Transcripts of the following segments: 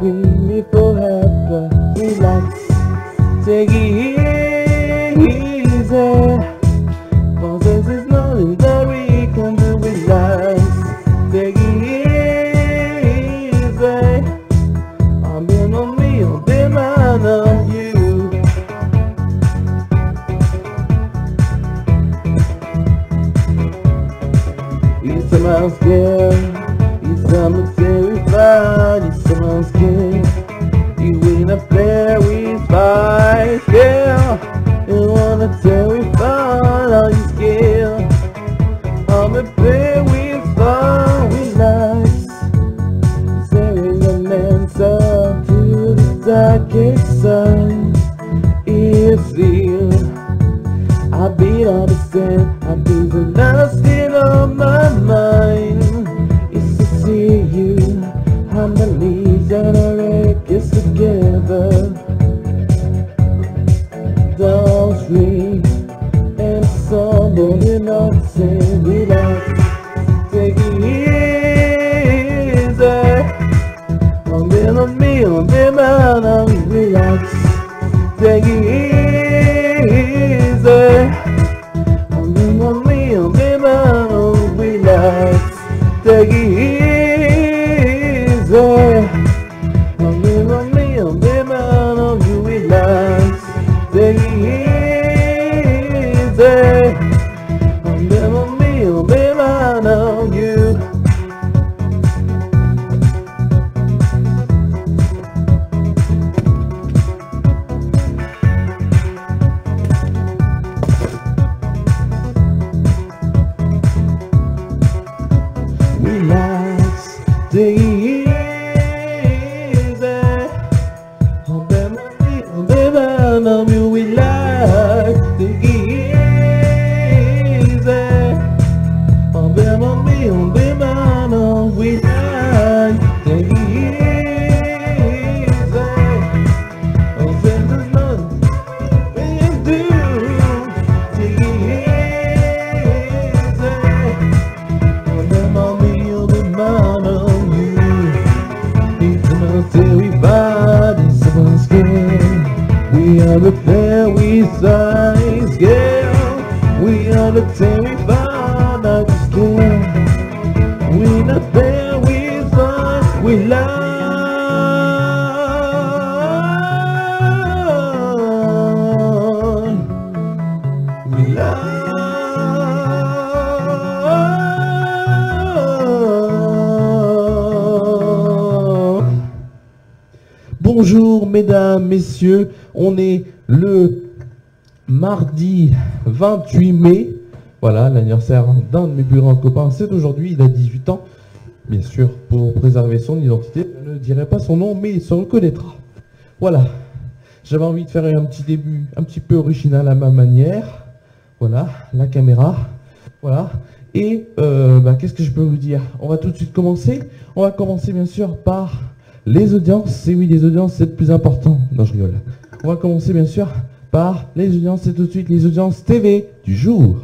scream before help. Relax, take it easy. Cause there's nothing that we can do. Relax, take it easy. I'm being on me, I'll be man on you. It's a man's game, it's a man terrified, it's a man's game. You wanna play with fire, yeah. You wanna terrify all you scared. I'ma play with fire, relax. There is an answer to the darkest side. It's real. I beat all the sin, I beat the last thing on my mind. It's to see you, I'm the leaves and a wreck is together. Don't sleep, and somebody not say relax. Take it easy. I'm being on me, I'm being man, I'm relax. Take it easy. I'm being on me, I'm being man, I'm relax. Take it easy. I'm being on me, I'm being man, I'm relax. Take it easy. I'm being on me, I'm being man, I'm you. Relax, take it easy. I'm being on me, I'm being man, I'm you. Relax, take it easy. I'm being on me, I'm being man, I'm relax. Take it easy. I'm saying there's nothing we can do. Take it easy. I'm being on me, I'm being man, I'm you. It's a man terrified, it's a man's game. We are the fair with size, yeah. We are the terrified of the skin. We not there with size, we lie. We lie. Bonjour mesdames, messieurs, on est le mardi 28 mai, voilà l'anniversaire d'un de mes plus grands copains, c'est aujourd'hui, il a 18 ans, bien sûr pour préserver son identité, je ne dirai pas son nom mais il se reconnaîtra. Voilà, j'avais envie de faire un petit début un petit peu original à ma manière, voilà, la caméra, voilà, et qu'est-ce que je peux vous dire? On va tout de suite commencer, on va commencer bien sûr par les audiences, et oui les audiences c'est le plus important, non je rigole. On va commencer bien sûr par les audiences, et tout de suite les audiences TV du jour.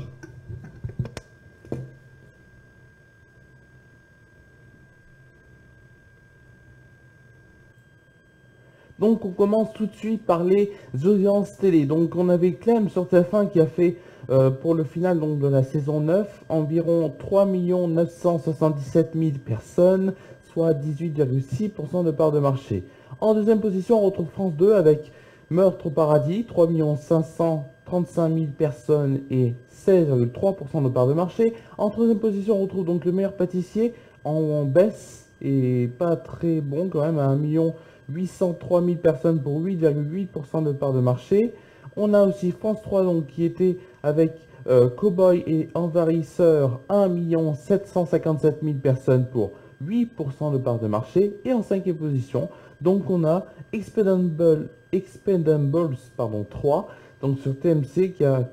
Donc on commence tout de suite par les audiences télé. Donc on avait Clem sur TF1 qui a fait pour le final donc, de la saison 9 environ 3 977 000 personnes, soit 18,6% de part de marché. En deuxième position, on retrouve France 2 avec Meurtre au paradis, 3 535 000 personnes et 16,3% de part de marché. En troisième position, on retrouve donc Le Meilleur Pâtissier en baisse et pas très bon quand même, à 1 803 000 personnes pour 8,8% de part de marché. On a aussi France 3 donc, qui était avec Cowboy et Envahisseur, 1 757 000 personnes pour 8% de part de marché. Et en cinquième position, donc on a Expendables 3, donc sur TMC qui a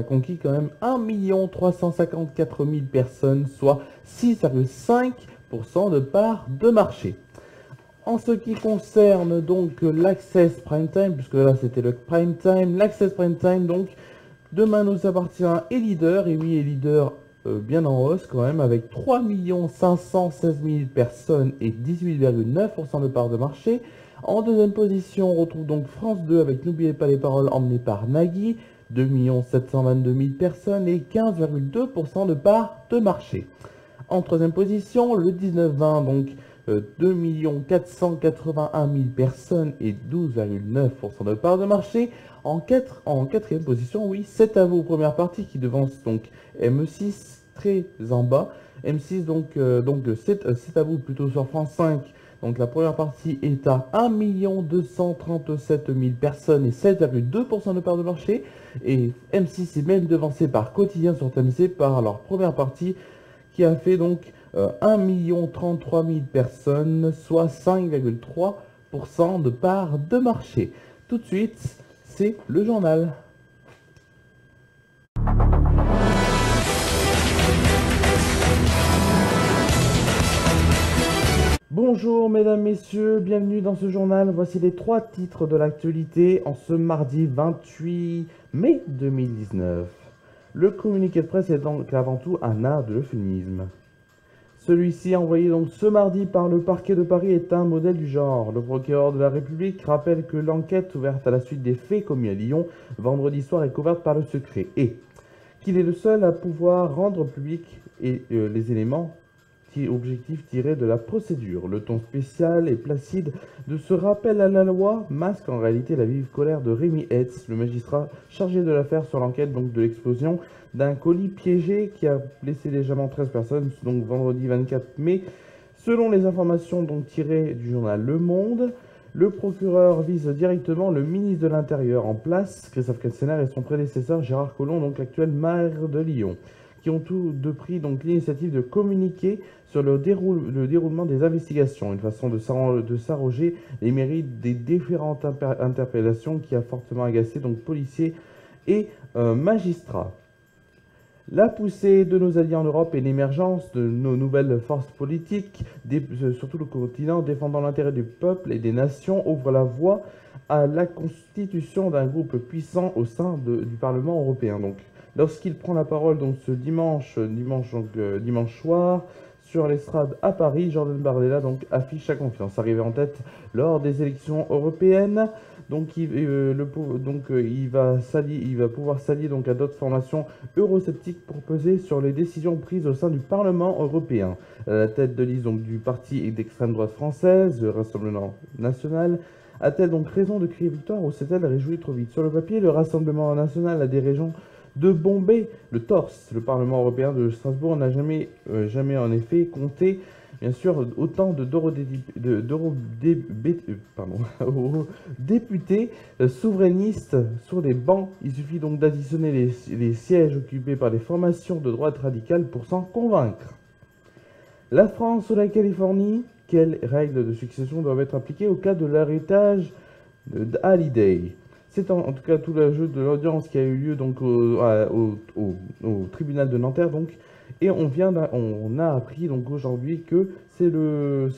conquis quand même 1 354 000 personnes, soit 6,5% de part de marché. En ce qui concerne donc l'Access Prime Time, puisque là c'était le Prime Time, l'Access Prime Time donc demain nous appartient et Leader, et oui et Leader bien en hausse quand même, avec 3 516 000 personnes et 18,9% de part de marché. En deuxième position, on retrouve donc France 2 avec N'oubliez pas les paroles emmenées par Nagui, 2 722 000 personnes et 15,2% de part de marché. En troisième position, le 19-20, donc 2 481 000 personnes et 12,9% de part de marché. En quatrième position, oui, c'est à vous, première partie qui devance donc M6 très en bas. M6 donc c'est à vous plutôt sur France 5. Donc la première partie est à 1 237 000 personnes et 7,2% de part de marché. Et M6 est même devancé par Quotidien sur TMC par leur première partie qui a fait donc 1 033 000 personnes, soit 5,3% de part de marché. Tout de suite, c'est le journal. Bonjour mesdames, messieurs, bienvenue dans ce journal. Voici les 3 titres de l'actualité en ce mardi 28 mai 2019. Le communiqué de presse est donc avant tout un art de l'euphémisme. Celui-ci, envoyé donc ce mardi par le parquet de Paris, est un modèle du genre. Le procureur de la République rappelle que l'enquête ouverte à la suite des faits commis à Lyon vendredi soir est couverte par le secret et qu'il est le seul à pouvoir rendre public les éléments objectifs tirés de la procédure. Le ton spécial et placide de ce rappel à la loi masque en réalité la vive colère de Rémi Hetz, le magistrat chargé de l'affaire sur l'enquête donc de l'explosion d'un colis piégé qui a blessé légèrement 13 personnes, donc vendredi 24 mai. Selon les informations donc tirées du journal Le Monde, le procureur vise directement le ministre de l'Intérieur en place, Christophe Castaner, et son prédécesseur Gérard Collomb, donc l'actuel maire de Lyon, qui ont tous deux pris donc l'initiative de communiquer sur le déroulement des investigations, une façon de s'arroger les mérites des différentes interpellations qui a fortement agacé donc policiers et magistrats. La poussée de nos alliés en Europe et l'émergence de nos nouvelles forces politiques, sur tout le continent, défendant l'intérêt du peuple et des nations, ouvrent la voie à la constitution d'un groupe puissant au sein du Parlement européen. Donc, lorsqu'il prend la parole donc, ce dimanche soir, sur l'estrade à Paris, Jordan Bardella donc, affiche sa confiance. Arrivé en tête lors des élections européennes, donc il va pouvoir s'allier donc à d'autres formations eurosceptiques pour peser sur les décisions prises au sein du Parlement européen. À la tête de liste donc, du parti d'extrême droite française, le Rassemblement national, a-t-elle donc raison de crier victoire ou s'est-elle réjouie trop vite? Sur le papier, le Rassemblement national a des régions de bomber le torse. Le Parlement européen de Strasbourg n'a jamais en effet compté, bien sûr, autant députés souverainistes sur les bancs. Il suffit donc d'additionner les sièges occupés par les formations de droite radicale pour s'en convaincre. La France ou la Californie, quelles règles de succession doivent être appliquées au cas de l'héritage d'Hallyday? C'est en tout cas tout le jeu de l'audience qui a eu lieu donc au tribunal de Nanterre donc, et on a appris donc aujourd'hui que le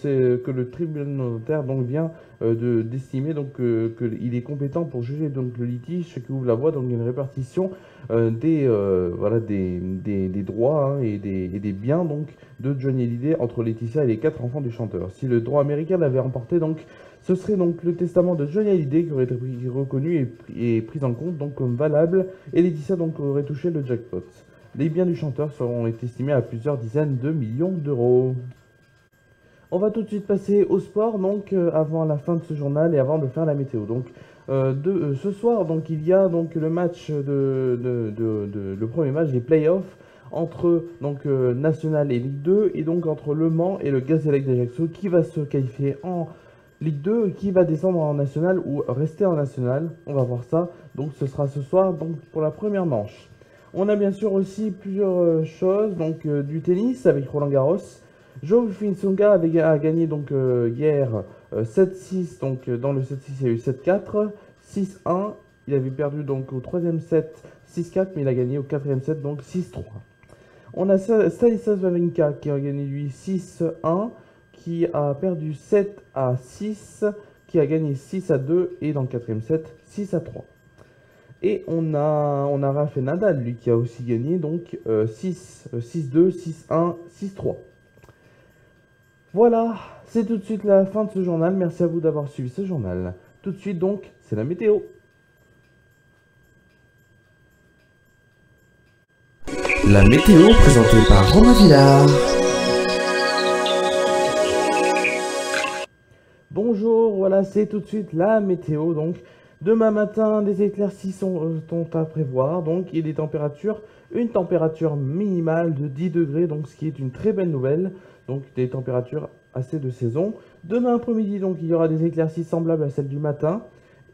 tribunal de Nanterre donc vient d'estimer donc qu'il est compétent pour juger donc le litige, ce qui ouvre la voie donc une répartition des droits et des biens donc de Johnny Hallyday entre Laetitia et les 4 enfants du chanteur. Si le droit américain l'avait remporté donc, ce serait donc le testament de Johnny Hallyday qui aurait été reconnu et pris en compte donc comme valable, et Laetitia donc aurait touché le jackpot. Les biens du chanteur seront estimés à plusieurs dizaines de millions d'euros. On va tout de suite passer au sport, donc avant la fin de ce journal et avant de faire la météo. Donc ce soir, donc il y a donc le match le premier match des playoffs entre donc National et Ligue 2, et donc entre Le Mans et le Gazélec d'Ajaccio, qui va se qualifier en Ligue 2 et qui va descendre en National ou rester en National. On va voir ça. Donc ce sera ce soir donc pour la première manche. On a bien sûr aussi plusieurs choses, donc du tennis avec Roland Garros. Jo-Wilfried Tsonga a gagné donc hier 7-6, donc dans le 7-6 il y a eu 7-4, 6-1, il avait perdu donc au troisième set 6-4, mais il a gagné au quatrième set donc 6-3. On a Stanislas Wawrinka qui a gagné lui 6-1, qui a perdu 7-6, qui a gagné 6-2 et dans le quatrième set 6-3. Et on a Rafael Nadal, lui, qui a aussi gagné, donc 6-2, 6-1, 6-3. Voilà, c'est tout de suite la fin de ce journal. Merci à vous d'avoir suivi ce journal. Tout de suite, donc, c'est la météo. La météo présentée par Romain Villard. Bonjour, voilà, c'est tout de suite la météo. Donc, demain matin, des éclaircies sont à prévoir. Donc, et des températures, une température minimale de 10 degrés, donc ce qui est une très belle nouvelle. Donc, des températures assez de saison. Demain après-midi, donc, il y aura des éclaircies semblables à celles du matin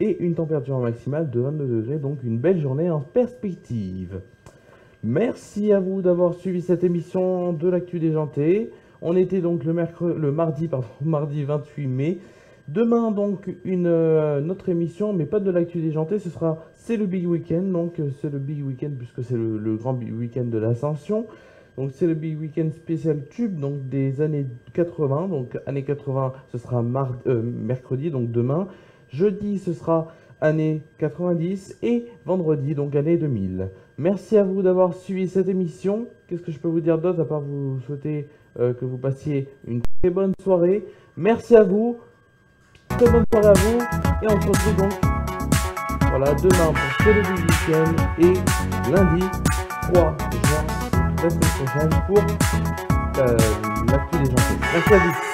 et une température maximale de 22 degrés. Donc, une belle journée en perspective. Merci à vous d'avoir suivi cette émission de l'actu déjanté. On était donc le mardi 28 mai. Demain donc une autre émission, mais pas de l'actu déjanté, c'est le Big Weekend, donc c'est le Big Weekend puisque c'est le grand week-end de l'Ascension. Donc c'est le Big Weekend spécial tube, donc des années 80. Donc années 80, ce sera mercredi, donc demain. Jeudi, ce sera année 90 et vendredi, donc année 2000. Merci à vous d'avoir suivi cette émission. Qu'est-ce que je peux vous dire d'autre à part vous souhaiter que vous passiez une très bonne soirée. Merci à vous. Très bonne soirée à vous. Et on se retrouve donc voilà, demain pour ce Big Weekend et lundi 3 juin la semaine prochaine pour l'actu des gens. Merci à vous.